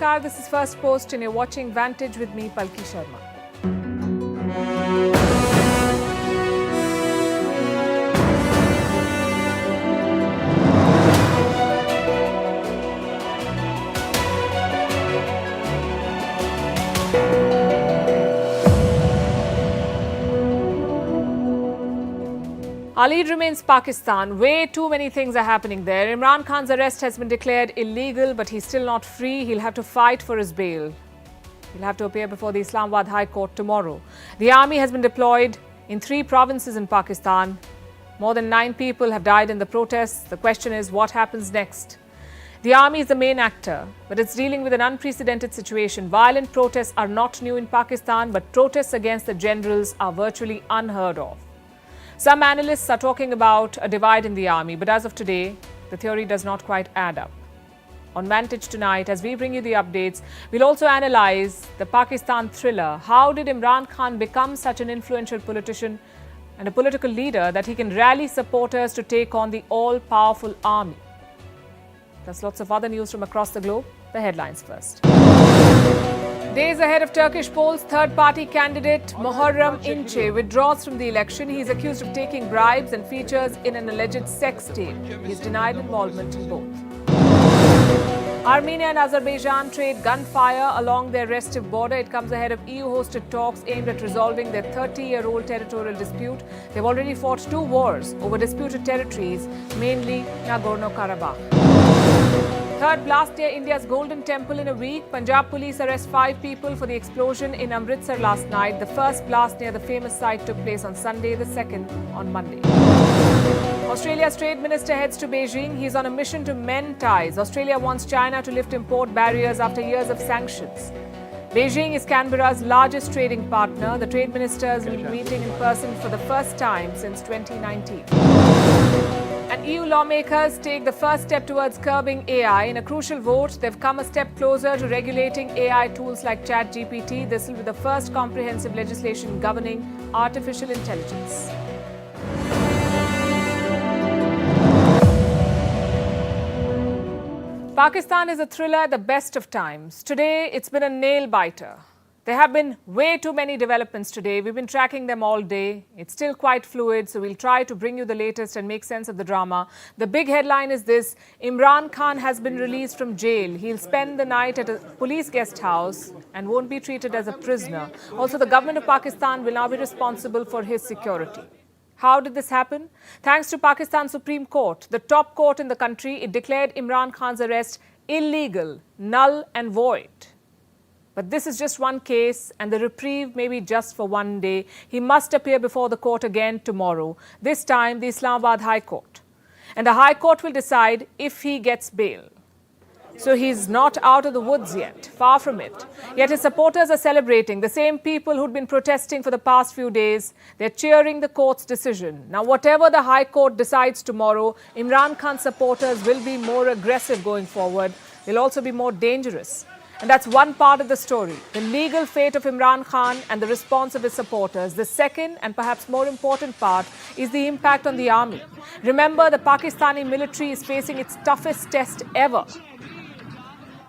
Namaskar, this is Firstpost and you're watching Vantage with me, Palki Sharma. Our lead remains Pakistan. Way too many things are happening there. Imran Khan's arrest has been declared illegal, but he's still not free. He'll have to fight for his bail. He'll have to appear before the Islamabad High Court tomorrow. The army has been deployed in 3 provinces in Pakistan. More than 9 people have died in the protests. The question is, what happens next? The army is the main actor, but it's dealing with an unprecedented situation. Violent protests are not new in Pakistan, but protests against the generals are virtually unheard of. Some analysts are talking about a divide in the army, but as of today, the theory does not quite add up. On Vantage tonight, as we bring you the updates, we'll also analyze the Pakistan thriller. How did Imran Khan become such an influential politician and a political leader that he can rally supporters to take on the all-powerful army? Plus lots of other news from across the globe. The headlines first. Days ahead of Turkish polls, third-party candidate Muharrem İnce withdraws from the election. He is accused of taking bribes and features in an alleged sex tape. He is denied involvement in both. Armenia and Azerbaijan trade gunfire along their restive border. It comes ahead of EU-hosted talks aimed at resolving their 30-year-old territorial dispute. They've already fought 2 wars over disputed territories, mainly Nagorno-Karabakh. Third blast near India's Golden Temple in a week. Punjab police arrest 5 people for the explosion in Amritsar last night. The first blast near the famous site took place on Sunday, the second on Monday. Australia's trade minister heads to Beijing. He's on a mission to mend ties. Australia wants China to lift import barriers after years of sanctions. Beijing is Canberra's largest trading partner. The trade ministers will be meeting in person for the first time since 2019. And EU lawmakers take the first step towards curbing AI. In a crucial vote, they've come a step closer to regulating AI tools like ChatGPT. This will be the first comprehensive legislation governing artificial intelligence. Pakistan is a thriller at the best of times. Today, it's been a nail-biter. There have been way too many developments today. We've been tracking them all day. It's still quite fluid, so we'll try to bring you the latest and make sense of the drama. The big headline is this: Imran Khan has been released from jail. He'll spend the night at a police guest house and won't be treated as a prisoner. Also, the government of Pakistan will now be responsible for his security. How did this happen? Thanks to Pakistan Supreme Court, the top court in the country. It declared Imran Khan's arrest illegal, null and void. But this is just one case, and the reprieve may be just for one day. He must appear before the court again tomorrow, this time the Islamabad High Court. And the High Court will decide if he gets bail. So he's not out of the woods yet, far from it. Yet his supporters are celebrating. The same people who'd been protesting for the past few days, they're cheering the court's decision. Now, whatever the High Court decides tomorrow, Imran Khan's supporters will be more aggressive going forward. They'll also be more dangerous. And that's one part of the story, the legal fate of Imran Khan and the response of his supporters. The second, and perhaps more important part, is the impact on the army. Remember, the Pakistani military is facing its toughest test ever.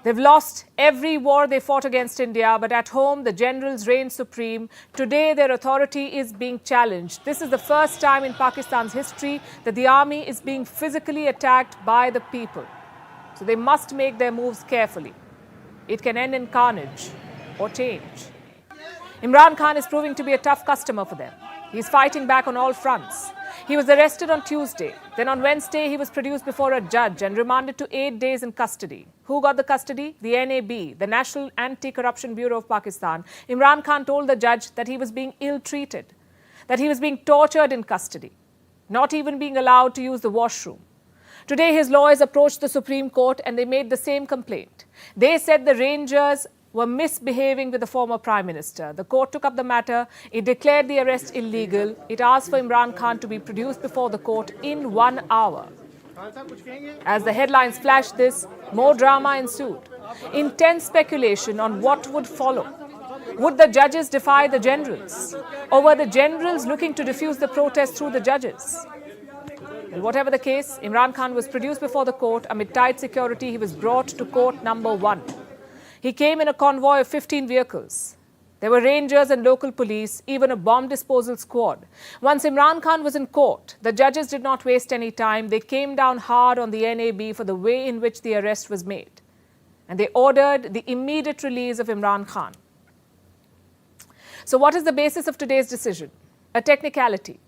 They've lost every war they fought against India, but at home, the generals reign supreme. Today, their authority is being challenged. This is the first time in Pakistan's history that the army is being physically attacked by the people. So they must make their moves carefully. It can end in carnage or change. Imran Khan is proving to be a tough customer for them. He's fighting back on all fronts. He was arrested on Tuesday. Then on Wednesday, he was produced before a judge and remanded to 8 days in custody. Who got the custody? The NAB, the National Anti-Corruption Bureau of Pakistan. Imran Khan told the judge that he was being ill-treated, that he was being tortured in custody, not even being allowed to use the washroom. Today, his lawyers approached the Supreme Court and they made the same complaint. They said the Rangers were misbehaving with the former Prime Minister. The court took up the matter. It declared the arrest illegal. It asked for Imran Khan to be produced before the court in 1 hour. As the headlines flashed this, more drama ensued. Intense speculation on what would follow. Would the judges defy the generals? Or were the generals looking to defuse the protest through the judges? Well, whatever the case, Imran Khan was produced before the court. Amid tight security, he was brought to court number 1. He came in a convoy of 15 vehicles. There were rangers and local police, even a bomb disposal squad. Once Imran Khan was in court, the judges did not waste any time. They came down hard on the NAB for the way in which the arrest was made. And they ordered the immediate release of Imran Khan. So what is the basis of today's decision? A technicality.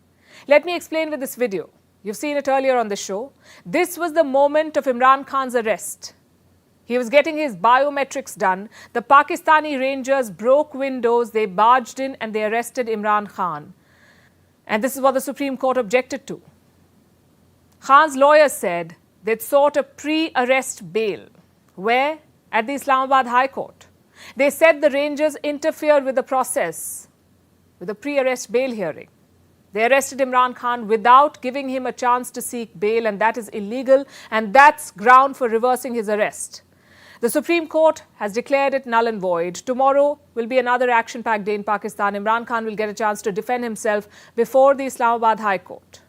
Let me explain with this video. You've seen it earlier on the show. This was the moment of Imran Khan's arrest. He was getting his biometrics done. The Pakistani rangers broke windows, they barged in and they arrested Imran Khan. And this is what the Supreme Court objected to. Khan's lawyers said they'd sought a pre-arrest bail. Where? At the Islamabad High Court. They said the rangers interfered with the process, with a pre-arrest bail hearing. They arrested Imran Khan without giving him a chance to seek bail, and that is illegal, and that's ground for reversing his arrest. The Supreme Court has declared it null and void. Tomorrow will be another action-packed day in Pakistan. Imran Khan will get a chance to defend himself before the Islamabad High Court.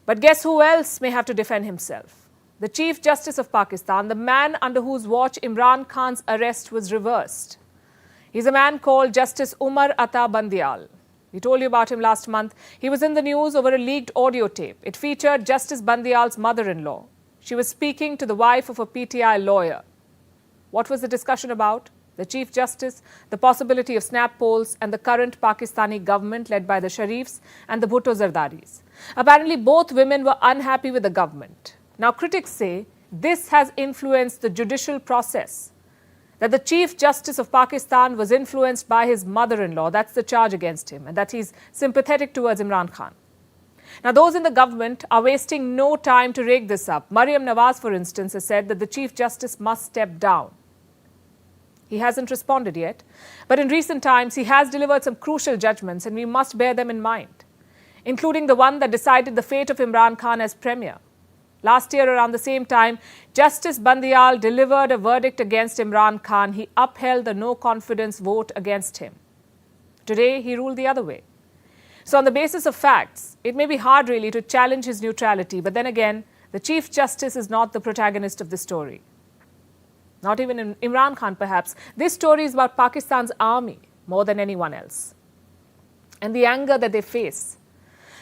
But guess who else may have to defend himself? The Chief Justice of Pakistan, the man under whose watch Imran Khan's arrest was reversed. He's a man called Justice Umar Ata Bandial. We told you about him last month. He was in the news over a leaked audio tape. It featured Justice Bandial's mother-in-law. She was speaking to the wife of a PTI lawyer. What was the discussion about? The Chief Justice, the possibility of snap polls, and the current Pakistani government led by the Sharifs and the Bhutto Zardaris. Apparently, both women were unhappy with the government. Now, critics say this has influenced the judicial process, that the Chief Justice of Pakistan was influenced by his mother-in-law. That's the charge against him, and that he's sympathetic towards Imran Khan. Now, those in the government are wasting no time to rake this up. Maryam Nawaz, for instance, has said that the Chief Justice must step down. He hasn't responded yet, but in recent times, he has delivered some crucial judgments, and we must bear them in mind, including the one that decided the fate of Imran Khan as Premier. Last year, around the same time, Justice Bandial delivered a verdict against Imran Khan. He upheld the no-confidence vote against him. Today, he ruled the other way. So on the basis of facts, it may be hard really to challenge his neutrality, but then again, the Chief Justice is not the protagonist of the story. Not even Imran Khan, perhaps. This story is about Pakistan's army more than anyone else. And the anger that they face.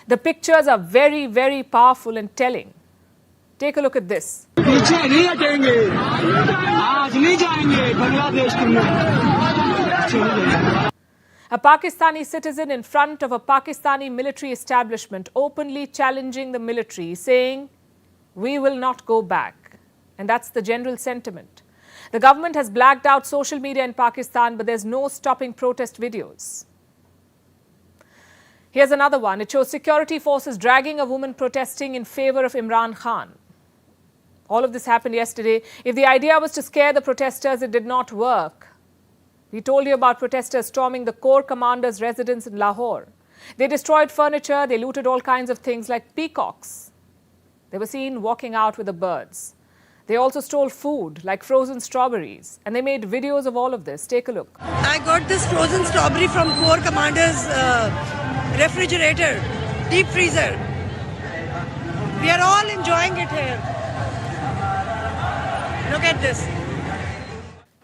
The pictures are very, very powerful and telling. Take a look at this. A Pakistani citizen in front of a Pakistani military establishment openly challenging the military, saying, "We will not go back." And that's the general sentiment. The government has blacked out social media in Pakistan, but there's no stopping protest videos. Here's another one. It shows security forces dragging a woman protesting in favor of Imran Khan. All of this happened yesterday. If the idea was to scare the protesters, it did not work. We told you about protesters storming the Corps commander's residence in Lahore. They destroyed furniture. They looted all kinds of things like peacocks. They were seen walking out with the birds. They also stole food like frozen strawberries. And they made videos of all of this. Take a look. I got this frozen strawberry from Corps commander's refrigerator, deep freezer. We are all enjoying it here. Look at this.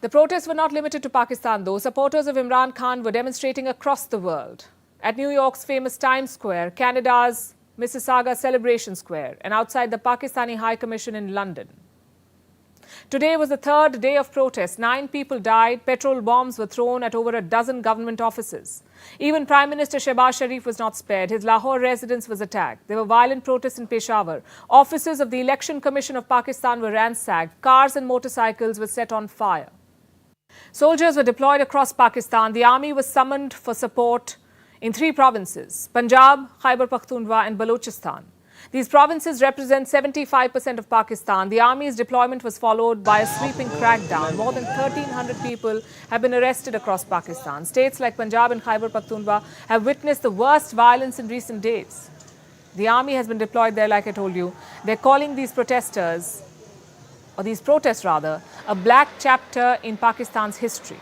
The protests were not limited to Pakistan, though. Supporters of Imran Khan were demonstrating across the world. At New York's famous Times Square, Canada's Mississauga Celebration Square, and outside the Pakistani High Commission in London. Today was the third day of protests. 9 people died. Petrol bombs were thrown at over a dozen government offices. Even Prime Minister Shehbaz Sharif was not spared. His Lahore residence was attacked. There were violent protests in Peshawar. Offices of the Election Commission of Pakistan were ransacked. Cars and motorcycles were set on fire. Soldiers were deployed across Pakistan. The army was summoned for support in 3 provinces: Punjab, Khyber Pakhtunkhwa and Balochistan. These provinces represent 75% of Pakistan. The army's deployment was followed by a sweeping crackdown. More than 1,300 people have been arrested across Pakistan. States like Punjab and Khyber Pakhtunkhwa have witnessed the worst violence in recent days. The army has been deployed there, like I told you. They're calling these protesters, or these protests rather, a black chapter in Pakistan's history.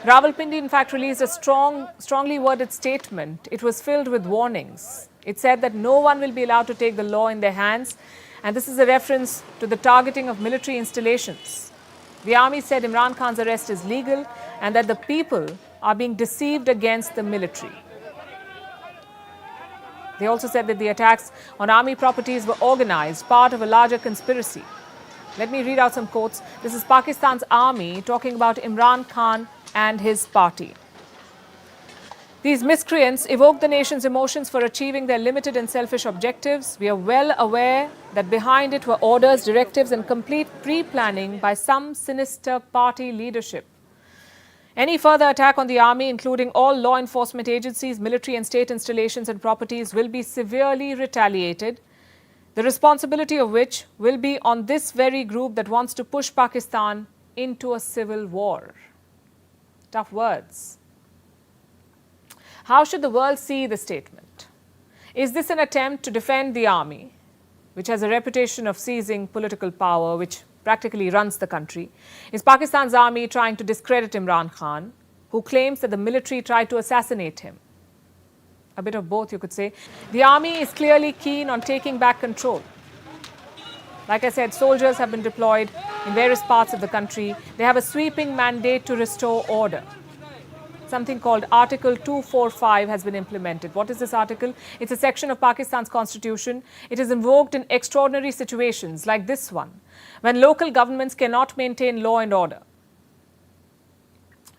Rawalpindi, in fact, released a strongly worded statement. It was filled with warnings. It said that no one will be allowed to take the law in their hands, and this is a reference to the targeting of military installations. The army said Imran Khan's arrest is legal and that the people are being deceived against the military. They also said that the attacks on army properties were organized, part of a larger conspiracy. Let me read out some quotes. This is Pakistan's army talking about Imran Khan and his party. These miscreants evoke the nation's emotions for achieving their limited and selfish objectives. We are well aware that behind it were orders, directives, and complete pre-planning by some sinister party leadership. Any further attack on the army, including all law enforcement agencies, military and state installations and properties, will be severely retaliated, the responsibility of which will be on this very group that wants to push Pakistan into a civil war. Tough words. How should the world see the statement? Is this an attempt to defend the army, which has a reputation of seizing political power, which practically runs the country? Is Pakistan's army trying to discredit Imran Khan, who claims that the military tried to assassinate him? A bit of both, you could say. The army is clearly keen on taking back control. Like I said, soldiers have been deployed in various parts of the country. They have a sweeping mandate to restore order. Something called Article 245 has been implemented. What is this article? It's a section of Pakistan's constitution. It is invoked in extraordinary situations like this one, when local governments cannot maintain law and order.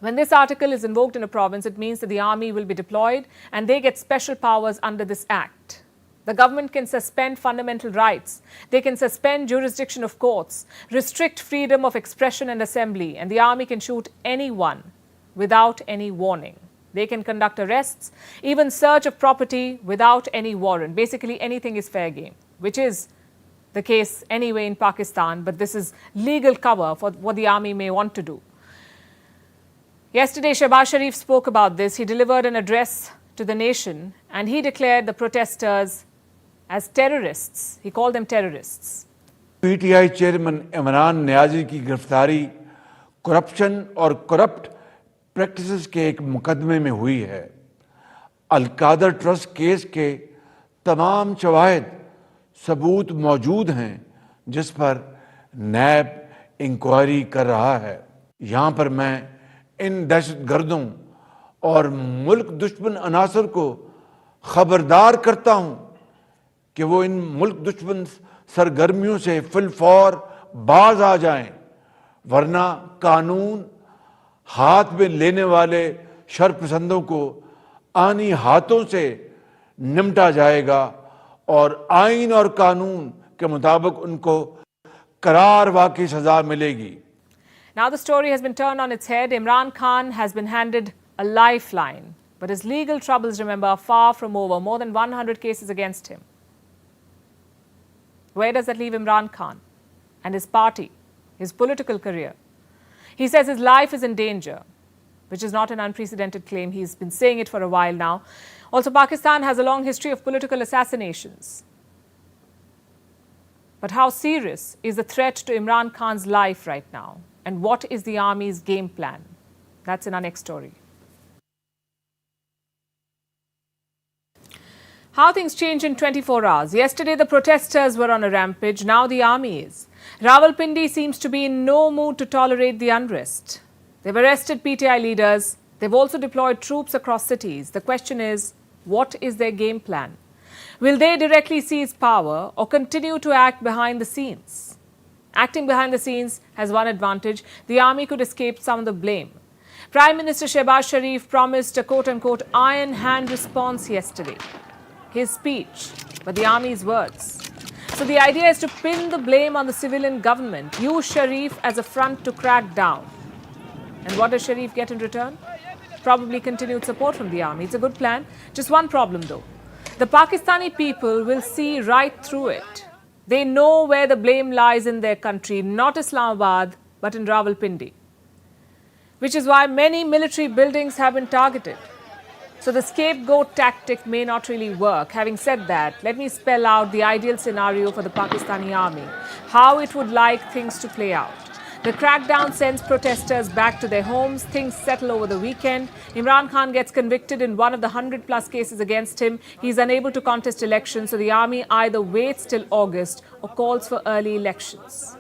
When this article is invoked in a province, it means that the army will be deployed and they get special powers under this act. The government can suspend fundamental rights. They can suspend jurisdiction of courts, restrict freedom of expression and assembly, and the army can shoot anyone without any warning. They can conduct arrests, even search of property without any warrant. Basically, anything is fair game, which is the case anyway in Pakistan, but this is legal cover for what the army may want to do. Yesterday, Shehbaz Sharif spoke about this. He delivered an address to the nation and he declared the protesters as terrorists. He called them terrorists. PTI chairman Imran Niazi की गिरफ्तारी corruption और corrupt practices के एक मुकदमे में हुई है। अल-कादर trust case के तमाम शवाहिद सबूत मौजूद हैं जिस पर नैब इंक्वायरी कर रहा है। यहाँ पर मैं इन दहशतगर्दों और मुल्क दुश्मन अनासर को खबरदार करता हूँ कि वो इन मुल्क दुश्मन सरगर्मियों से फिलफौर बाज आ जाएं, वरना कानून हाथ में लेने वाले शरपसंदों को आनी हाथों से निमटा जाएगा और आइन और कानून के मुताबिक उनको करार वाक़ई सजा मिलेगी। Now the story has been turned on its head. Imran Khan has been handed a lifeline, but his legal troubles, remember, are far from over. More than 100 cases against him. Where does that leave Imran Khan and his party, his political career? He says his life is in danger, which is not an unprecedented claim. He's been saying it for a while now. Also, Pakistan has a long history of political assassinations. But how serious is the threat to Imran Khan's life right now? And what is the army's game plan? That's in our next story. How things change in 24 hours. Yesterday, the protesters were on a rampage. Now the army is. Rawalpindi seems to be in no mood to tolerate the unrest. They've arrested PTI leaders. They've also deployed troops across cities. The question is, what is their game plan? Will they directly seize power or continue to act behind the scenes? Acting behind the scenes has one advantage. The army could escape some of the blame. Prime Minister Shehbaz Sharif promised a quote-unquote iron hand response yesterday. His speech, but the army's words. So the idea is to pin the blame on the civilian government, use Sharif as a front to crack down. And what does Sharif get in return? Probably continued support from the army. It's a good plan. Just one problem though. The Pakistani people will see right through it. They know where the blame lies in their country, not Islamabad, but in Rawalpindi. Which is why many military buildings have been targeted. So the scapegoat tactic may not really work. Having said that, let me spell out the ideal scenario for the Pakistani army, how it would like things to play out. The crackdown sends protesters back to their homes. Things settle over the weekend. Imran Khan gets convicted in one of the 100+ cases against him. He's unable to contest elections, so the army either waits till August or calls for early elections.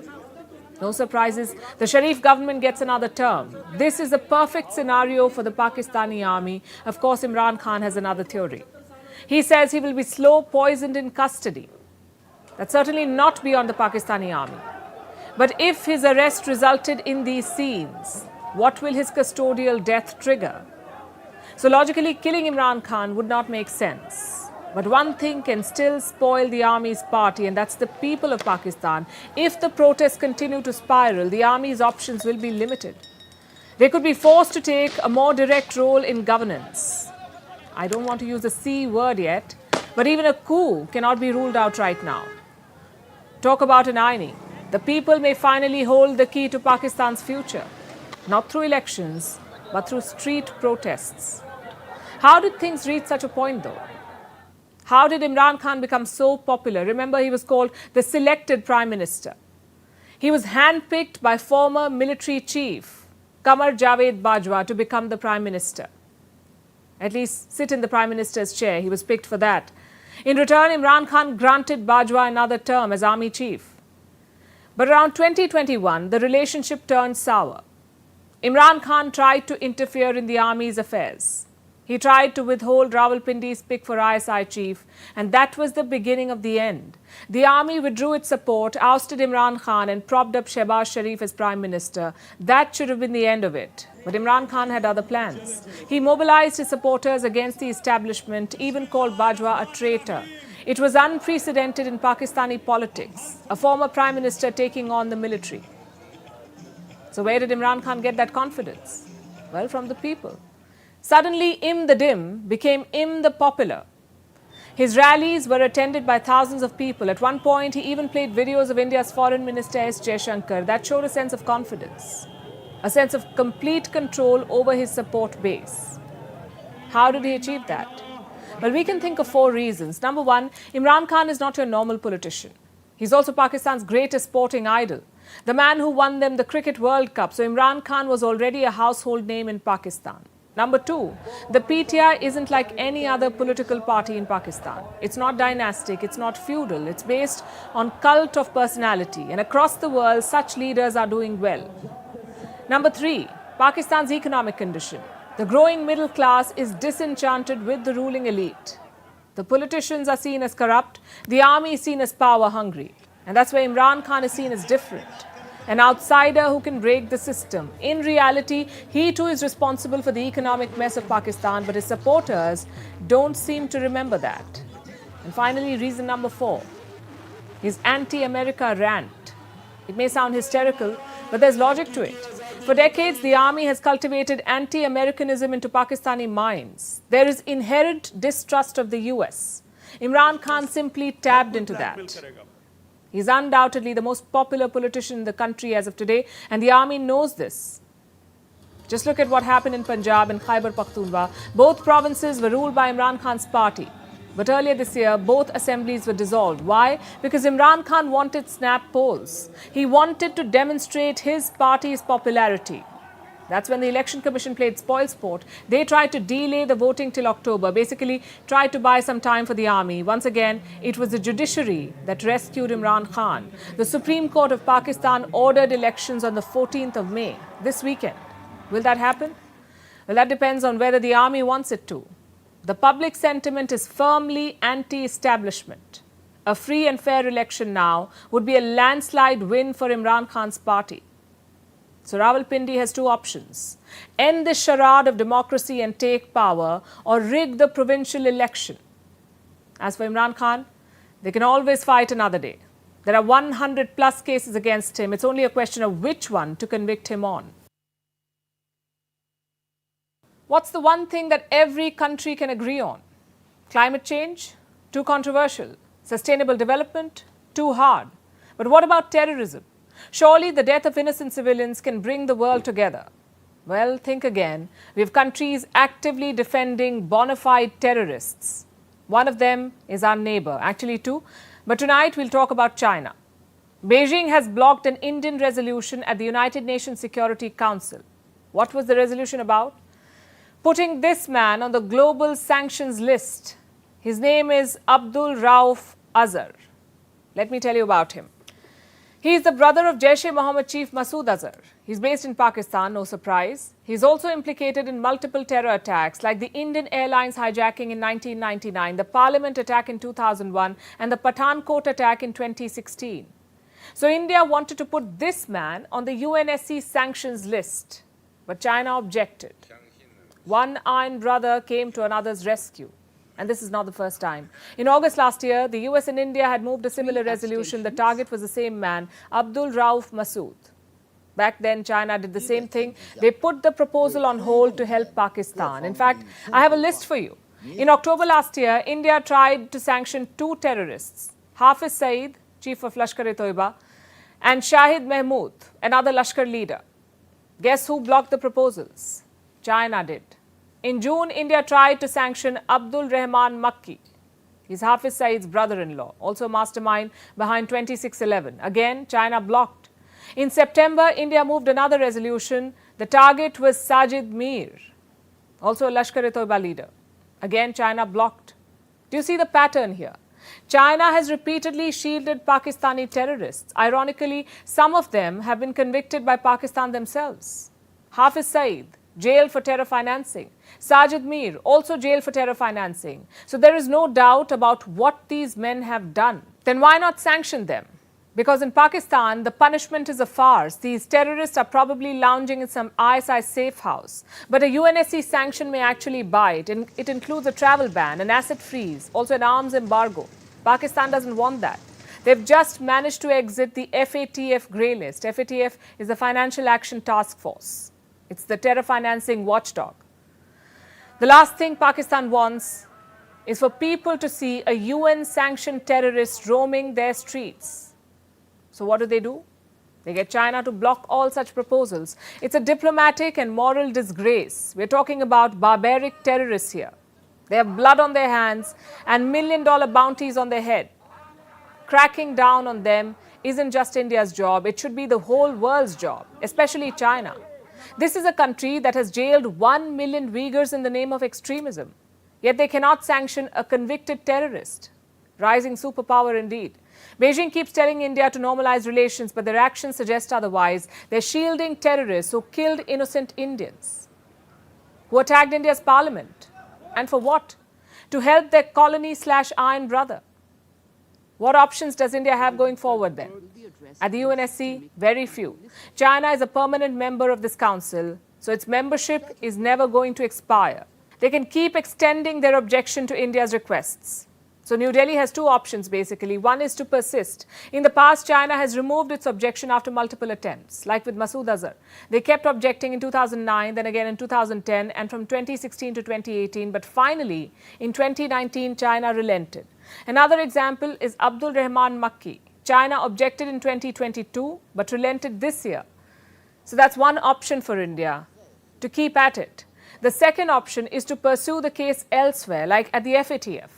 No surprises, the Sharif government gets another term. This is the perfect scenario for the Pakistani army. Of course, Imran Khan has another theory. He says he will be slow poisoned in custody. That's certainly not beyond the Pakistani army. But if his arrest resulted in these scenes, what will his custodial death trigger? So logically, killing Imran Khan would not make sense. But one thing can still spoil the army's party, and that's the people of Pakistan. If the protests continue to spiral, the army's options will be limited. They could be forced to take a more direct role in governance. I don't want to use the C word yet, but even a coup cannot be ruled out right now. Talk about an irony. The people may finally hold the key to Pakistan's future, not through elections, but through street protests. How did things reach such a point, though? How did Imran Khan become so popular? Remember, he was called the selected prime minister. He was handpicked by former military chief Qamar Javed Bajwa to become the prime minister. At least sit in the prime minister's chair. He was picked for that. In return, Imran Khan granted Bajwa another term as army chief. But around 2021, the relationship turned sour. Imran Khan tried to interfere in the army's affairs. He tried to withhold Rawalpindi's pick for ISI chief, and that was the beginning of the end. The army withdrew its support, ousted Imran Khan, and propped up Shehbaz Sharif as prime minister. That should have been the end of it. But Imran Khan had other plans. He mobilized his supporters against the establishment, even called Bajwa a traitor. It was unprecedented in Pakistani politics, a former prime minister taking on the military. So where did Imran Khan get that confidence? Well, from the people. Suddenly, Im the Dim became Im the Popular. His rallies were attended by thousands of people. At one point, he even played videos of India's Foreign Minister S. Jaishankar. That showed a sense of confidence, a sense of complete control over his support base. How did he achieve that? Well, we can think of 4 reasons. Number one, Imran Khan is not your normal politician. He's also Pakistan's greatest sporting idol, the man who won them the Cricket World Cup. So Imran Khan was already a household name in Pakistan. Number two, the PTI isn't like any other political party in Pakistan. It's not dynastic, it's not feudal, it's based on cult of personality. And across the world, such leaders are doing well. Number three, Pakistan's economic condition. The growing middle class is disenchanted with the ruling elite. The politicians are seen as corrupt, the army is seen as power hungry. And that's where Imran Khan is seen as different. An outsider who can break the system. In reality, he too is responsible for the economic mess of Pakistan, but his supporters don't seem to remember that. And finally, reason number 4, his anti-America rant. It may sound hysterical, but there's logic to it. For decades, the army has cultivated anti-Americanism into Pakistani minds. There is inherent distrust of the US. Imran Khan simply tapped into that. He's undoubtedly the most popular politician in the country as of today, and the army knows this. Just look at what happened in Punjab and Khyber Pakhtunkhwa. Both provinces were ruled by Imran Khan's party. But earlier this year, both assemblies were dissolved. Why? Because Imran Khan wanted snap polls. He wanted to demonstrate his party's popularity. That's when the Election Commission played spoilsport. They tried to delay the voting till October, basically tried to buy some time for the army. Once again, it was the judiciary that rescued Imran Khan. The Supreme Court of Pakistan ordered elections on the 14th of May, this weekend. Will that happen? Well, that depends on whether the army wants it to. The public sentiment is firmly anti-establishment. A free and fair election now would be a landslide win for Imran Khan's party. So Rawalpindi has 2 options. End this charade of democracy and take power, or rig the provincial election. As for Imran Khan, they can always fight another day. There are 100 plus cases against him. It's only a question of which one to convict him on. What's the one thing that every country can agree on? Climate change? Too controversial. Sustainable development? Too hard. But what about terrorism? Surely the death of innocent civilians can bring the world together. Well, think again. We have countries actively defending bona fide terrorists. One of them is our neighbor, actually 2. But tonight we'll talk about China. Beijing has blocked an Indian resolution at the United Nations Security Council. What was the resolution about? Putting this man on the global sanctions list. His name is Abdul Rauf Azhar. Let me tell you about him. He is the brother of Jaish-e-Mohammed chief Masood Azhar. He's based in Pakistan, no surprise. He's also implicated in multiple terror attacks like the Indian Airlines hijacking in 1999, the Parliament attack in 2001 and the Pathankot attack in 2016. So India wanted to put this man on the UNSC sanctions list, but China objected. One iron brother came to another's rescue. And this is not the first time. In August last year, the US and India had moved a similar resolution. The target was the same man, Abdul Rauf Masood. Back then, China did the same thing. They put the proposal on hold to help Pakistan. In fact, I have a list for you. In October last year, India tried to sanction two terrorists, Hafiz Saeed, chief of Lashkar-e-Toiba, and Shahid Mahmood, another Lashkar leader. Guess who blocked the proposals? China did. In June, India tried to sanction Abdul Rahman Makki. He's Hafiz Saeed's brother-in-law, also mastermind behind 2611. Again, China blocked. In September, India moved another resolution. The target was Sajid Mir, also a Lashkar-e-Toiba leader. Again, China blocked. Do you see the pattern here? China has repeatedly shielded Pakistani terrorists. Ironically, some of them have been convicted by Pakistan themselves. Hafiz Saeed, jailed for terror financing. Sajid Mir, also jailed for terror financing. So there is no doubt about what these men have done. Then why not sanction them? Because in Pakistan, the punishment is a farce. These terrorists are probably lounging in some ISI safe house. But a UNSC sanction may actually bite. It includes a travel ban, an asset freeze, also an arms embargo. Pakistan doesn't want that. They've just managed to exit the FATF grey list. FATF is the Financial Action Task Force. It's the terror financing watchdog. The last thing Pakistan wants is for people to see a UN-sanctioned terrorist roaming their streets. So what do? They get China to block all such proposals. It's a diplomatic and moral disgrace. We're talking about barbaric terrorists here. They have blood on their hands and million-dollar bounties on their head. Cracking down on them isn't just India's job. It should be the whole world's job, especially China. This is a country that has jailed 1 million Uyghurs in the name of extremism. Yet they cannot sanction a convicted terrorist. Rising superpower indeed. Beijing keeps telling India to normalize relations, but their actions suggest otherwise. They're shielding terrorists who killed innocent Indians, who attacked India's parliament. And for what? To help their colony/iron brother. What options does India have going forward then? At the UNSC, very few. China is a permanent member of this council, so its membership is never going to expire. They can keep extending their objection to India's requests. So New Delhi has two options basically. One is to persist. In the past, China has removed its objection after multiple attempts, like with Masood Azhar. They kept objecting in 2009, then again in 2010, and from 2016 to 2018. But finally, in 2019, China relented. Another example is Abdul Rahman Makki. China objected in 2022, but relented this year. So that's one option for India, to keep at it. The second option is to pursue the case elsewhere, like at the FATF.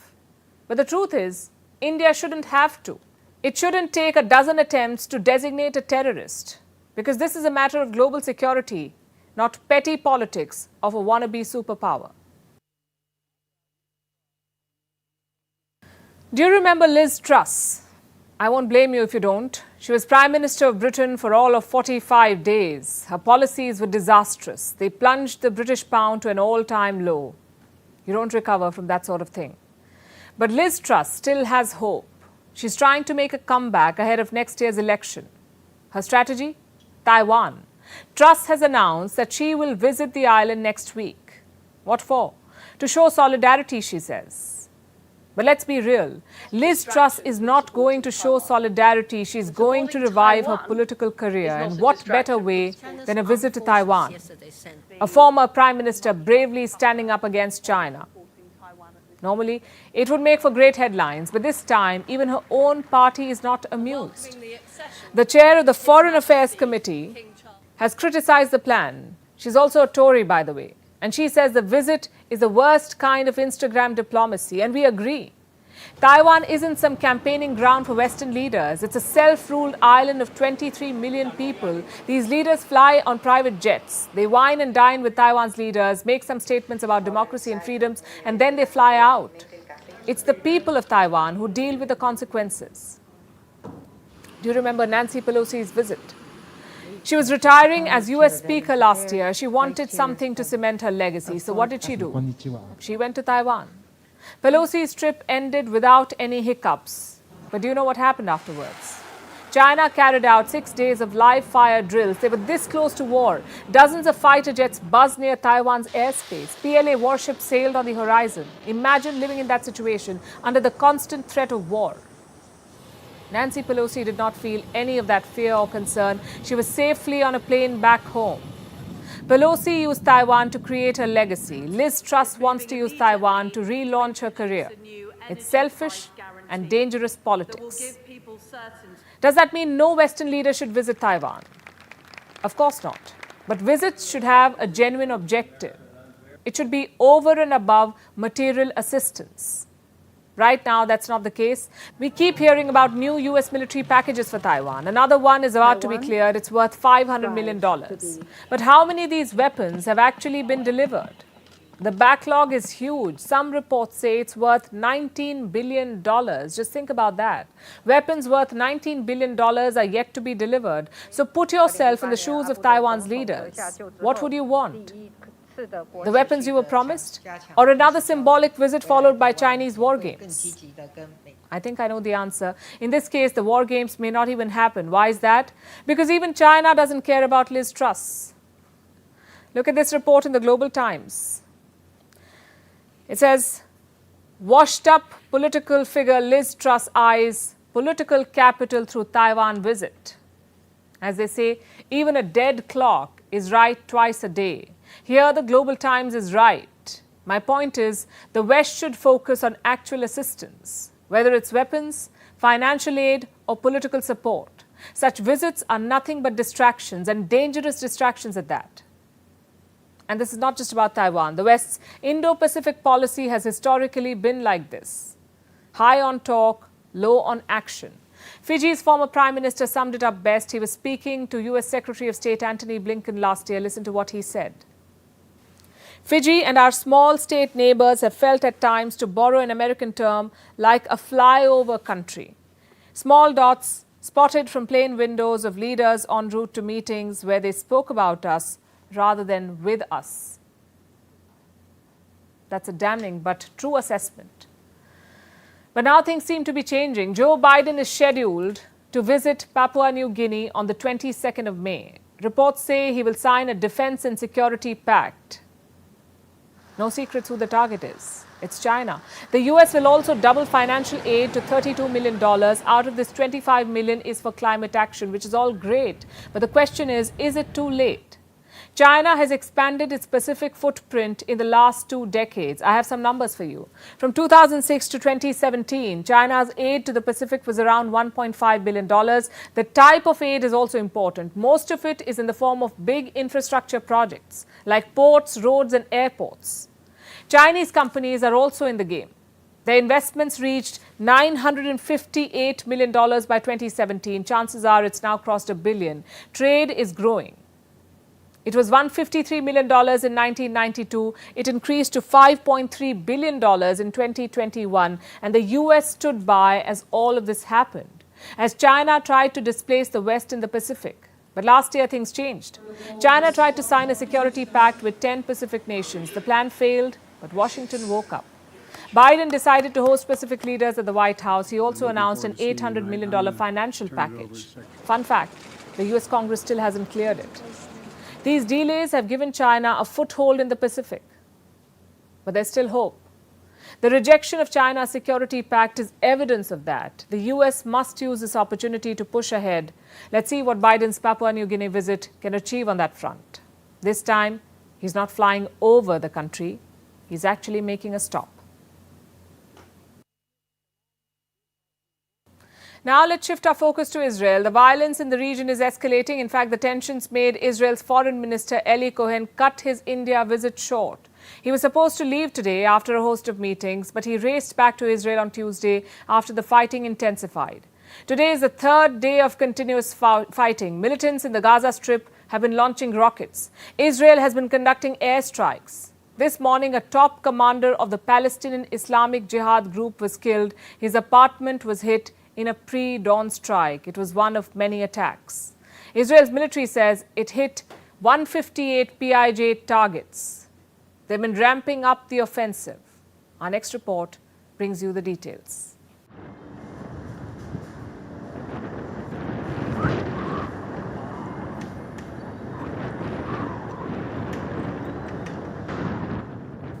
But the truth is, India shouldn't have to. It shouldn't take a dozen attempts to designate a terrorist, because this is a matter of global security, not petty politics of a wannabe superpower. Do you remember Liz Truss? I won't blame you if you don't. She was Prime Minister of Britain for all of 45 days. Her policies were disastrous. They plunged the British pound to an all-time low. You don't recover from that sort of thing. But Liz Truss still has hope. She's trying to make a comeback ahead of next year's election. Her strategy? Taiwan. Truss has announced that she will visit the island next week. What for? To show solidarity, she says. But let's be real. Liz Truss is not going to show solidarity. She's going to revive her political career. And what better way than a visit to Taiwan? A former Prime Minister bravely standing up against China. Normally, it would make for great headlines, but this time, even her own party is not amused. The chair of the Foreign Affairs Committee has criticized the plan. She's also a Tory, by the way. And she says the visit is the worst kind of Instagram diplomacy, and we agree. Taiwan isn't some campaigning ground for Western leaders. It's a self-ruled island of 23 million people. These leaders fly on private jets. They wine and dine with Taiwan's leaders, make some statements about democracy and freedoms, and then they fly out. It's the people of Taiwan who deal with the consequences. Do you remember Nancy Pelosi's visit? She was retiring as US Speaker last year. She wanted something to cement her legacy. So what did she do? She went to Taiwan. Pelosi's trip ended without any hiccups. But do you know what happened afterwards? China carried out 6 days of live fire drills. They were this close to war. Dozens of fighter jets buzzed near Taiwan's airspace. PLA warships sailed on the horizon. Imagine living in that situation under the constant threat of war. Nancy Pelosi did not feel any of that fear or concern. She was safely on a plane back home. Pelosi used Taiwan to create her legacy. Liz Truss wants to use Taiwan to relaunch her career. It's selfish and dangerous politics. Does that mean no Western leader should visit Taiwan? Of course not. But visits should have a genuine objective. It should be over and above material assistance. Right now, that's not the case. We keep hearing about new US military packages for Taiwan. Another one is about to be cleared. It's worth $500 million. But how many of these weapons have actually been delivered? The backlog is huge. Some reports say it's worth $19 billion. Just think about that. Weapons worth $19 billion are yet to be delivered. So put yourself in the shoes of Taiwan's leaders. What would you want? The weapons you were promised? Or another symbolic visit followed by Chinese war games? I think I know the answer. In this case, the war games may not even happen. Why is that? Because even China doesn't care about Liz Truss. Look at this report in the Global Times. It says, washed up political figure Liz Truss eyes political capital through Taiwan visit. As they say, even a dead clock is right twice a day. Here, the Global Times is right. My point is, the West should focus on actual assistance, whether it's weapons, financial aid, or political support. Such visits are nothing but distractions, and dangerous distractions at that. And this is not just about Taiwan. The West's Indo-Pacific policy has historically been like this. High on talk, low on action. Fiji's former Prime Minister summed it up best. He was speaking to US Secretary of State Antony Blinken last year. Listen to what he said. Fiji and our small state neighbors have felt at times, to borrow an American term, like a flyover country. Small dots spotted from plane windows of leaders en route to meetings where they spoke about us rather than with us. That's a damning but true assessment. But now things seem to be changing. Joe Biden is scheduled to visit Papua New Guinea on the 22nd of May. Reports say he will sign a defense and security pact. No secrets who the target is. It's China. The US will also double financial aid to $32 million. Out of this, $25 million is for climate action, which is all great. But the question is it too late? China has expanded its Pacific footprint in the last 2 decades. I have some numbers for you. From 2006 to 2017, China's aid to the Pacific was around $1.5 billion. The type of aid is also important. Most of it is in the form of big infrastructure projects like ports, roads, and airports. Chinese companies are also in the game. Their investments reached $958 million by 2017. Chances are it's now crossed $1 billion. Trade is growing. It was $153 million in 1992. It increased to $5.3 billion in 2021. And the US stood by as all of this happened, as China tried to displace the West in the Pacific. But last year, things changed. China tried to sign a security pact with 10 Pacific nations. The plan failed, but Washington woke up. Biden decided to host Pacific leaders at the White House. He also announced an $800 million financial package. Fun fact, the US Congress still hasn't cleared it. These delays have given China a foothold in the Pacific. But there's still hope. The rejection of China's security pact is evidence of that. The US must use this opportunity to push ahead. Let's see what Biden's Papua New Guinea visit can achieve on that front. This time, he's not flying over the country. He's actually making a stop. Now let's shift our focus to Israel. The violence in the region is escalating. In fact, the tensions made Israel's Foreign Minister Eli Cohen cut his India visit short. He was supposed to leave today after a host of meetings, but he raced back to Israel on Tuesday after the fighting intensified. Today is the third day of continuous fighting. Militants in the Gaza Strip have been launching rockets. Israel has been conducting airstrikes. This morning, a top commander of the Palestinian Islamic Jihad group was killed. His apartment was hit in a pre-dawn strike. It was one of many attacks. Israel's military says it hit 158 PIJ targets. They've been ramping up the offensive. Our next report brings you the details.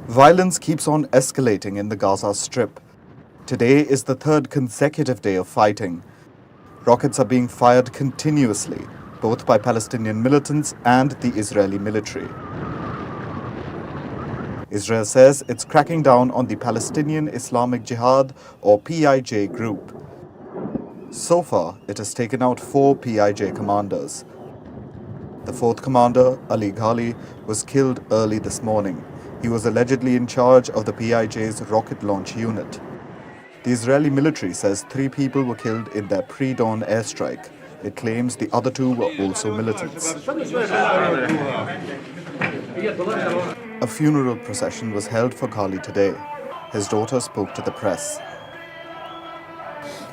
Violence keeps on escalating in the Gaza Strip. Today is the third consecutive day of fighting. Rockets are being fired continuously, both by Palestinian militants and the Israeli military. Israel says it's cracking down on the Palestinian Islamic Jihad or PIJ group. So far, it has taken out 4 PIJ commanders. The 4th commander, Ali Ghali, was killed early this morning. He was allegedly in charge of the PIJ's rocket launch unit. The Israeli military says 3 people were killed in their pre-dawn airstrike. It claims the other 2 were also militants. A funeral procession was held for Ghali today. His daughter spoke to the press.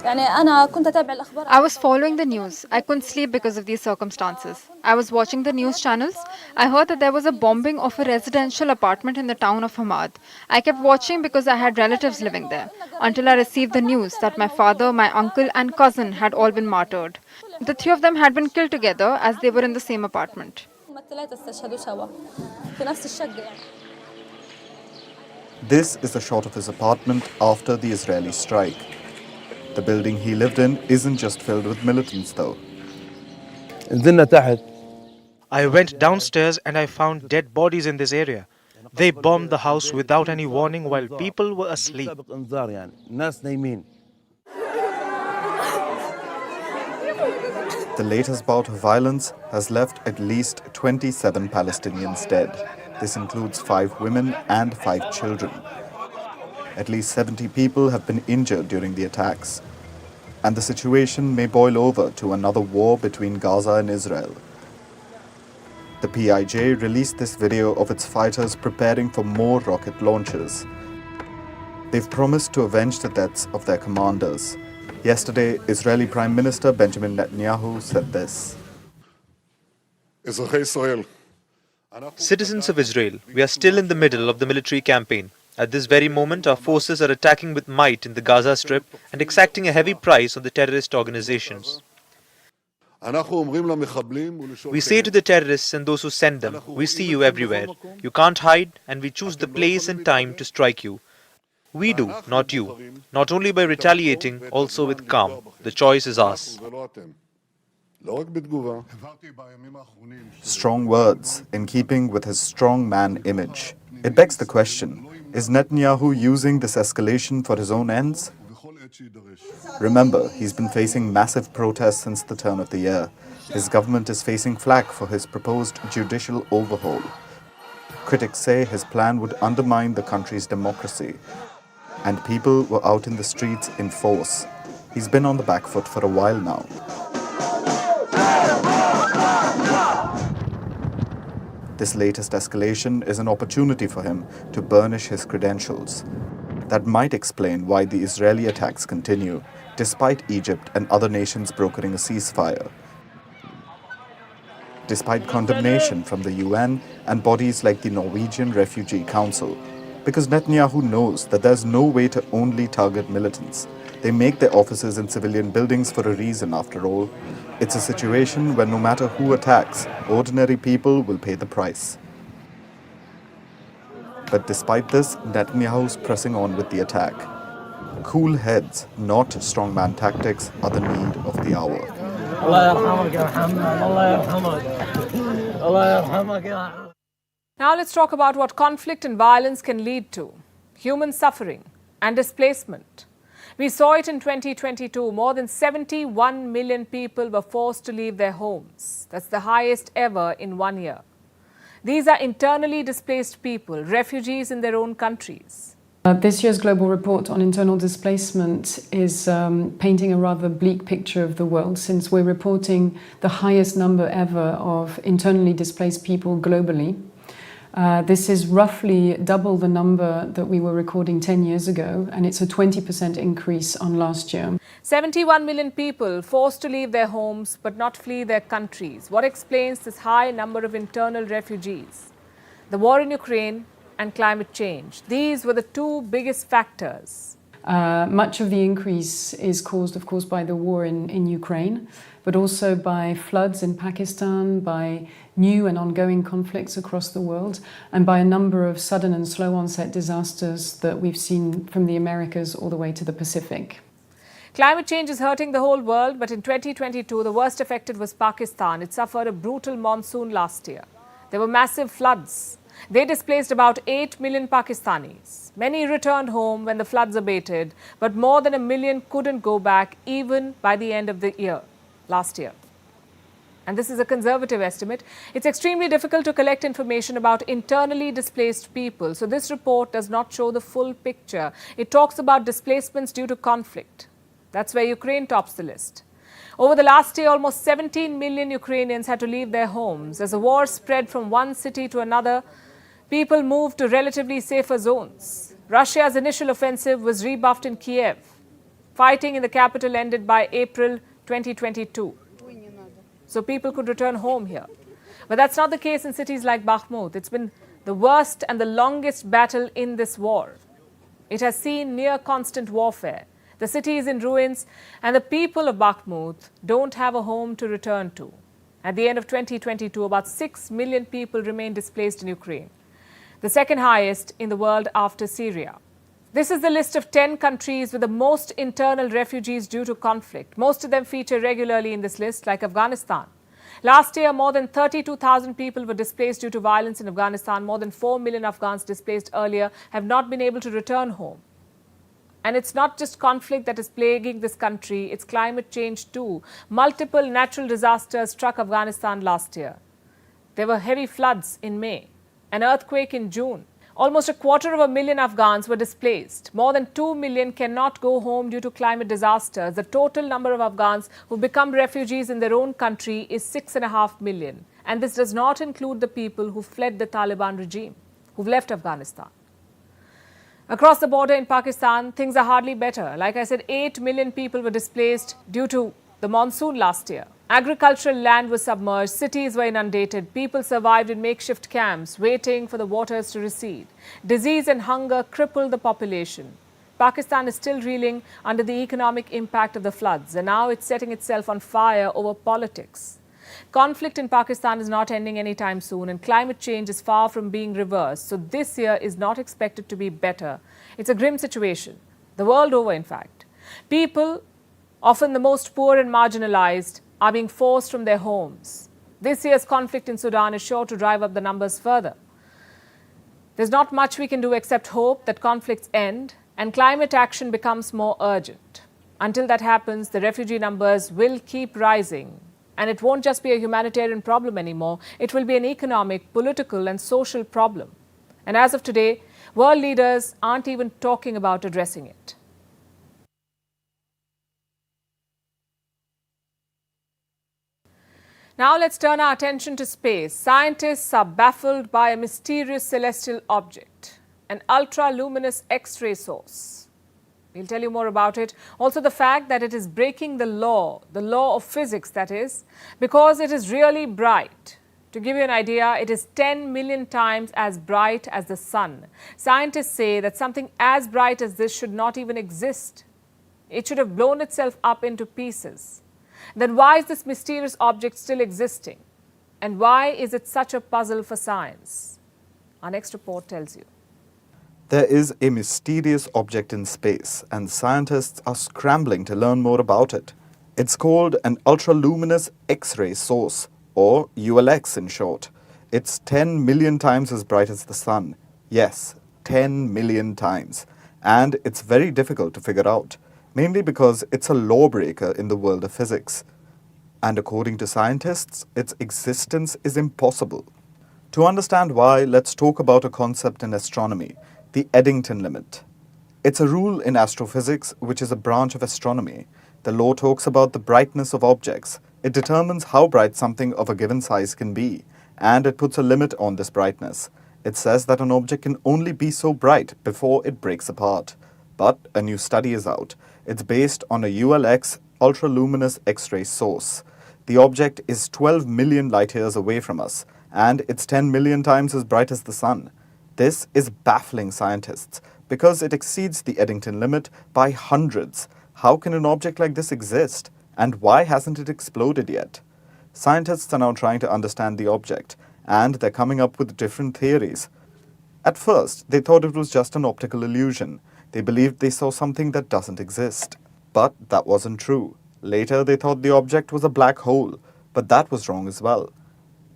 I was following the news. I couldn't sleep because of these circumstances. I was watching the news channels. I heard that there was a bombing of a residential apartment in the town of Hamad. I kept watching because I had relatives living there, until I received the news that my father, my uncle and cousin had all been martyred. The 3 of them had been killed together as they were in the same apartment. This is a shot of his apartment after the Israeli strike. The building he lived in isn't just filled with militants, though. I went downstairs and I found dead bodies in this area. They bombed the house without any warning while people were asleep. The latest bout of violence has left at least 27 Palestinians dead. This includes 5 women and 5 children. At least 70 people have been injured during the attacks. And the situation may boil over to another war between Gaza and Israel. The PIJ released this video of its fighters preparing for more rocket launches. They've promised to avenge the deaths of their commanders. Yesterday, Israeli Prime Minister Benjamin Netanyahu said this. Citizens of Israel, we are still in the middle of the military campaign. At this very moment, our forces are attacking with might in the Gaza Strip and exacting a heavy price on the terrorist organizations. We say to the terrorists and those who send them, we see you everywhere. You can't hide, and we choose the place and time to strike you. We do, not you. Not only by retaliating, also with calm. The choice is ours. Strong words in keeping with his strong man image. It begs the question, is Netanyahu using this escalation for his own ends? Remember, he's been facing massive protests since the turn of the year. His government is facing flack for his proposed judicial overhaul. Critics say his plan would undermine the country's democracy. And people were out in the streets in force. He's been on the back foot for a while now. This latest escalation is an opportunity for him to burnish his credentials. That might explain why the Israeli attacks continue, despite Egypt and other nations brokering a ceasefire. Despite condemnation from the UN and bodies like the Norwegian Refugee Council, because Netanyahu knows that there's no way to only target militants. They make their offices in civilian buildings for a reason, after all. It's a situation where no matter who attacks, ordinary people will pay the price. But despite this, Netanyahu's pressing on with the attack. Cool heads, not strongman tactics, are the need of the hour. Now let's talk about what conflict and violence can lead to. Human suffering and displacement. We saw it in 2022. More than 71 million people were forced to leave their homes. That's the highest ever in 1 year. These are internally displaced people, refugees in their own countries. This year's global report on internal displacement is painting a rather bleak picture of the world, since we're reporting the highest number ever of internally displaced people globally. This is roughly double the number that we were recording 10 years ago, and it's a 20% increase on last year. 71 million people forced to leave their homes but not flee their countries. What explains this high number of internal refugees? The war in Ukraine and climate change. These were the two biggest factors. Much of the increase is caused, of course, by the war in Ukraine, but also by floods in Pakistan, by new and ongoing conflicts across the world, and by a number of sudden and slow onset disasters that we've seen from the Americas all the way to the Pacific. Climate change is hurting the whole world, but in 2022, the worst affected was Pakistan. It suffered a brutal monsoon last year. There were massive floods. They displaced about 8 million Pakistanis. Many returned home when the floods abated, but more than 1 million couldn't go back even by the end of the year, last year. And this is a conservative estimate. It's extremely difficult to collect information about internally displaced people. So this report does not show the full picture. It talks about displacements due to conflict. That's where Ukraine tops the list. Over the last year, almost 17 million Ukrainians had to leave their homes. As the war spread from one city to another, people moved to relatively safer zones. Russia's initial offensive was rebuffed in Kiev. Fighting in the capital ended by April 2022. So people could return home here. But that's not the case in cities like Bakhmut. It's been the worst and the longest battle in this war. It has seen near constant warfare. The city is in ruins, and the people of Bakhmut don't have a home to return to. At the end of 2022, about 6 million people remain displaced in Ukraine, the second highest in the world after Syria. This is the list of 10 countries with the most internal refugees due to conflict. Most of them feature regularly in this list, like Afghanistan. Last year, more than 32,000 people were displaced due to violence in Afghanistan. More than 4 million Afghans displaced earlier have not been able to return home. And it's not just conflict that is plaguing this country, it's climate change too. Multiple natural disasters struck Afghanistan last year. There were heavy floods in May, an earthquake in June. Almost 250,000 Afghans were displaced. More than 2 million cannot go home due to climate disasters. The total number of Afghans who become refugees in their own country is 6.5 million. And this does not include the people who fled the Taliban regime, who've left Afghanistan. Across the border in Pakistan, things are hardly better. Like I said, 8 million people were displaced due to the monsoon last year. Agricultural land was submerged, cities were inundated, people survived in makeshift camps, waiting for the waters to recede. Disease and hunger crippled the population. Pakistan is still reeling under the economic impact of the floods, and now it's setting itself on fire over politics. Conflict in Pakistan is not ending anytime soon, and climate change is far from being reversed. So this year is not expected to be better. It's a grim situation, the world over, in fact. People, often the most poor and marginalized, are being forced from their homes. This year's conflict in Sudan is sure to drive up the numbers further. There's not much we can do except hope that conflicts end and climate action becomes more urgent. Until that happens, the refugee numbers will keep rising. And it won't just be a humanitarian problem anymore. It will be an economic, political, and social problem. And as of today, world leaders aren't even talking about addressing it. Now let's turn our attention to space. Scientists are baffled by a mysterious celestial object, an ultra-luminous X-ray source. We'll tell you more about it. Also the fact that it is breaking the law of physics, that is, because it is really bright. To give you an idea, it is 10 million times as bright as the sun. Scientists say that something as bright as this should not even exist. It should have blown itself up into pieces. Then why is this mysterious object still existing? And why is it such a puzzle for science? Our next report tells you. There is a mysterious object in space, and scientists are scrambling to learn more about it. It's called an ultra-luminous X-ray source, or ULX in short. It's 10 million times as bright as the sun. Yes, 10 million times. And it's very difficult to figure out, mainly because it's a lawbreaker in the world of physics. And according to scientists, its existence is impossible. To understand why, let's talk about a concept in astronomy, the Eddington limit. It's a rule in astrophysics, which is a branch of astronomy. The law talks about the brightness of objects. It determines how bright something of a given size can be, and it puts a limit on this brightness. It says that an object can only be so bright before it breaks apart. But a new study is out. It's based on a ULX ultraluminous X-ray source. The object is 12 million light years away from us, and it's 10 million times as bright as the sun. This is baffling scientists because it exceeds the Eddington limit by hundreds. How can an object like this exist? And why hasn't it exploded yet? Scientists are now trying to understand the object, and they're coming up with different theories. At first, they thought it was just an optical illusion. They believed they saw something that doesn't exist. But that wasn't true. Later, they thought the object was a black hole, but that was wrong as well.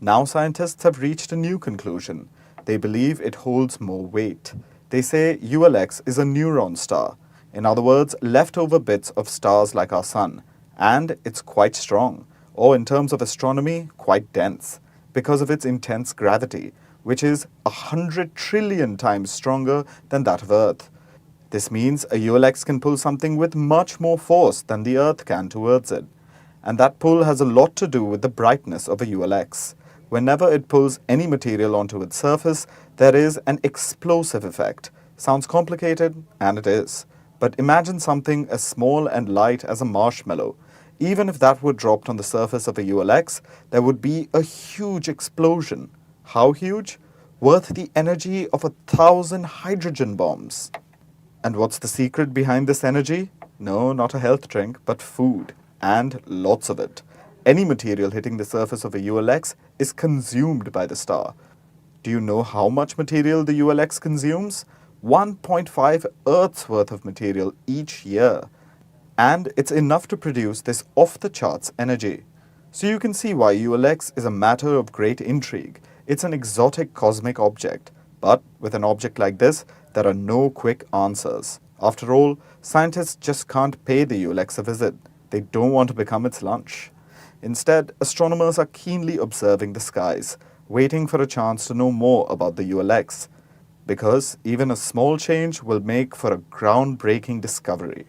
Now scientists have reached a new conclusion. They believe it holds more weight. They say ULX is a neutron star. In other words, leftover bits of stars like our sun. And it's quite strong, or in terms of astronomy, quite dense, because of its intense gravity, which is 100 trillion times stronger than that of Earth. This means a ULX can pull something with much more force than the Earth can towards it. And that pull has a lot to do with the brightness of a ULX. Whenever it pulls any material onto its surface, there is an explosive effect. Sounds complicated, and it is. But imagine something as small and light as a marshmallow. Even if that were dropped on the surface of a ULX, there would be a huge explosion. How huge? Worth the energy of 1,000 hydrogen bombs. And what's the secret behind this energy? No, not a health drink, but food. And lots of it. Any material hitting the surface of a ULX is consumed by the star. Do you know how much material the ULX consumes? 1.5 Earth's worth of material each year. And it's enough to produce this off-the-charts energy. So you can see why ULX is a matter of great intrigue. It's an exotic cosmic object. But with an object like this, there are no quick answers. After all, scientists just can't pay the ULX a visit. They don't want to become its lunch. Instead, astronomers are keenly observing the skies, waiting for a chance to know more about the ULX. Because even a small change will make for a groundbreaking discovery.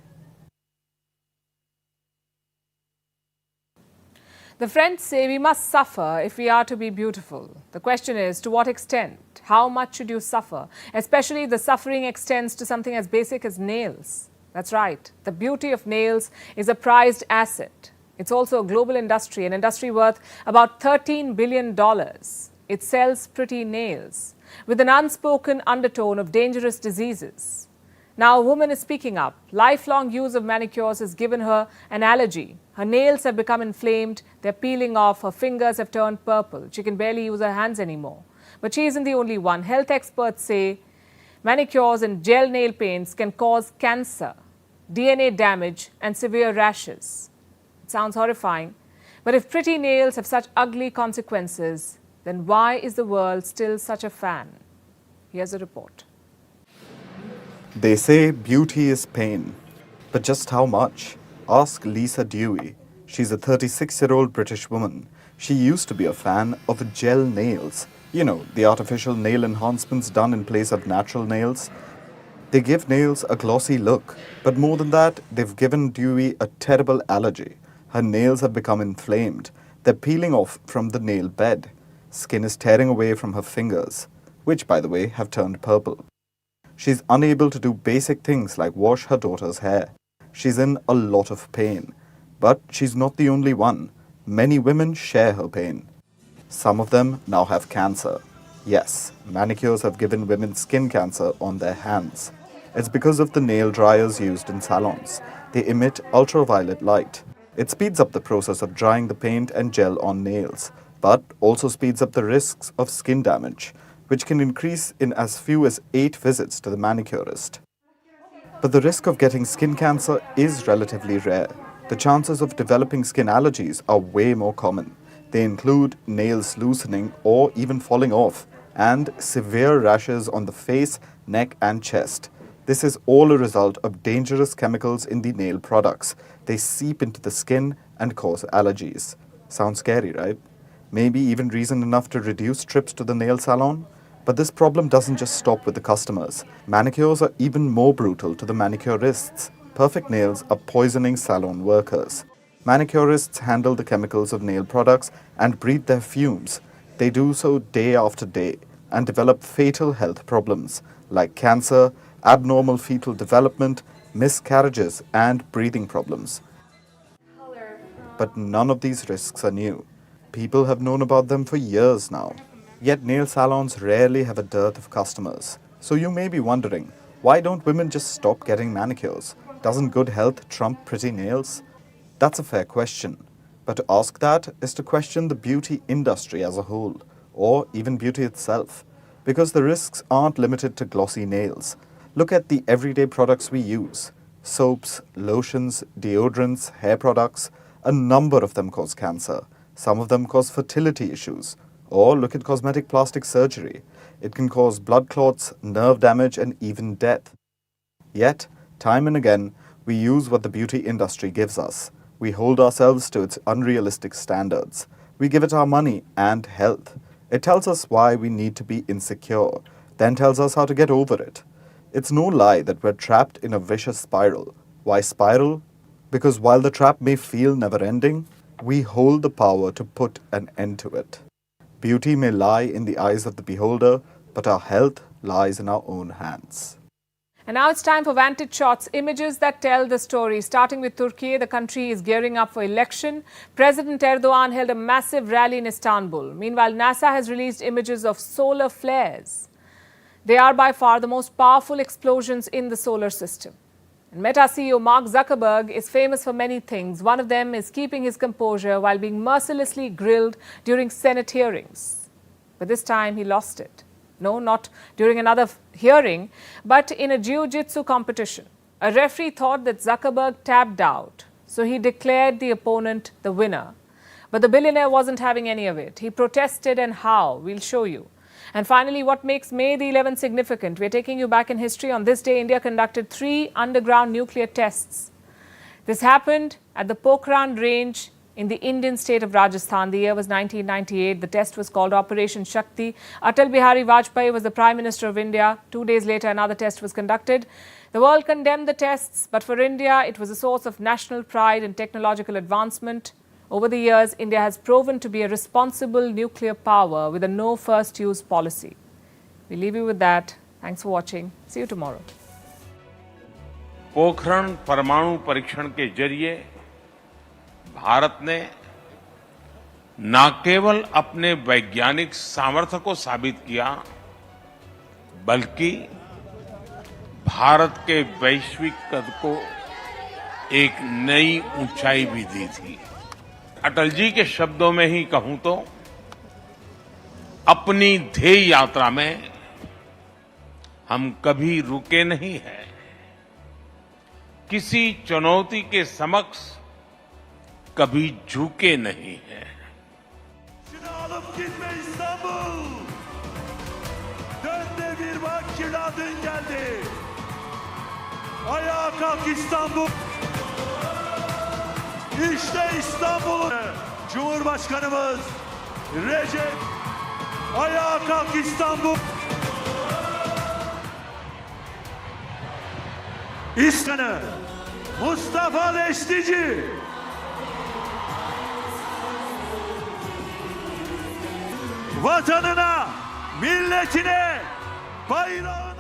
The French say we must suffer if we are to be beautiful. The question is, to what extent? How much should you suffer? Especially if the suffering extends to something as basic as nails. That's right. The beauty of nails is a prized asset. It's also a global industry, an industry worth about $13 billion. It sells pretty nails with an unspoken undertone of dangerous diseases. Now a woman is speaking up. Lifelong use of manicures has given her an allergy. Her nails have become inflamed. They're peeling off. Her fingers have turned purple. She can barely use her hands anymore. But she isn't the only one. Health experts say manicures and gel nail paints can cause cancer, DNA damage, and severe rashes. It sounds horrifying. But if pretty nails have such ugly consequences, then why is the world still such a fan? Here's a report. They say beauty is pain. But just how much? Ask Lisa Dewey. She's a 36-year-old British woman. She used to be a fan of gel nails. You know, the artificial nail enhancements done in place of natural nails. They give nails a glossy look. But more than that, they've given Dewey a terrible allergy. Her nails have become inflamed. They're peeling off from the nail bed. Skin is tearing away from her fingers, which, by the way, have turned purple. She's unable to do basic things like wash her daughter's hair. She's in a lot of pain. But she's not the only one. Many women share her pain. Some of them now have cancer. Yes, manicures have given women skin cancer on their hands. It's because of the nail dryers used in salons. They emit ultraviolet light. It speeds up the process of drying the paint and gel on nails, but also speeds up the risks of skin damage, which can increase in as few as 8 visits to the manicurist. But the risk of getting skin cancer is relatively rare. The chances of developing skin allergies are way more common. They include nails loosening or even falling off, and severe rashes on the face, neck, and chest. This is all a result of dangerous chemicals in the nail products. They seep into the skin and cause allergies. Sounds scary, right? Maybe even reason enough to reduce trips to the nail salon? But this problem doesn't just stop with the customers. Manicures are even more brutal to the manicurists. Perfect nails are poisoning salon workers. Manicurists handle the chemicals of nail products and breathe their fumes. They do so day after day. and develop fatal health problems like cancer, abnormal fetal development, miscarriages, and breathing problems. But none of these risks are new. People have known about them for years now. Yet nail salons rarely have a dearth of customers. So you may be wondering, why don't women just stop getting manicures? Doesn't good health trump pretty nails? That's a fair question. But to ask that is to question the beauty industry as a whole, or even beauty itself. Because the risks aren't limited to glossy nails. Look at the everyday products we use. Soaps, lotions, deodorants, hair products. A number of them cause cancer. Some of them cause fertility issues. Or look at cosmetic plastic surgery. It can cause blood clots, nerve damage, and even death. Yet, time and again, we use what the beauty industry gives us. We hold ourselves to its unrealistic standards. We give it our money and health. It tells us why we need to be insecure, then tells us how to get over it. It's no lie that we're trapped in a vicious spiral. Why spiral? Because while the trap may feel never-ending, we hold the power to put an end to it. Beauty may lie in the eyes of the beholder, but our health lies in our own hands. And now it's time for Vantage Shots, images that tell the story. Starting with Turkey, the country is gearing up for election. President Erdogan held a massive rally in Istanbul. Meanwhile, NASA has released images of solar flares. They are by far the most powerful explosions in the solar system. And Meta CEO Mark Zuckerberg is famous for many things. One of them is keeping his composure while being mercilessly grilled during Senate hearings. But this time he lost it. No, not during another hearing, but in a jiu-jitsu competition. A referee thought that Zuckerberg tapped out, so he declared the opponent the winner. But the billionaire wasn't having any of it. He protested, and how? We'll show you. And finally, what makes May the 11th significant? We're taking you back in history. On this day, India conducted 3 underground nuclear tests. This happened at the Pokhran range in the Indian state of Rajasthan. The year was 1998. The test was called Operation Shakti. Atal Bihari Vajpayee was the Prime Minister of India. 2 days later, another test was conducted. The world condemned the tests, but for India, it was a source of national pride and technological advancement. Over the years, India has proven to be a responsible nuclear power with a no first use policy. We leave you with that. Thanks for watching. See you tomorrow. Pokhran परमाणु परीक्षण के जरिए भारत ने न केवल अपने वैज्ञानिक सामर्थ्य को साबित किया, बल्कि भारत के वैश्विक कद को एक नई ऊंचाई भी दी थी। अटल जी के शब्दों में ही कहूं तो अपनी ध्येय यात्रा में हम कभी रुके नहीं हैं, किसी चुनौती के समक्ष कभी झुके नहीं हैं। Alıp gitme İstanbul. Dön de bir bak kiradın geldi. Ayağa kalk İstanbul. İşte İstanbul. Cumhurbaşkanımız Recep. Ayağa kalk İstanbul. İskanı Mustafa Destici. Vatanına, milletine, bayrağına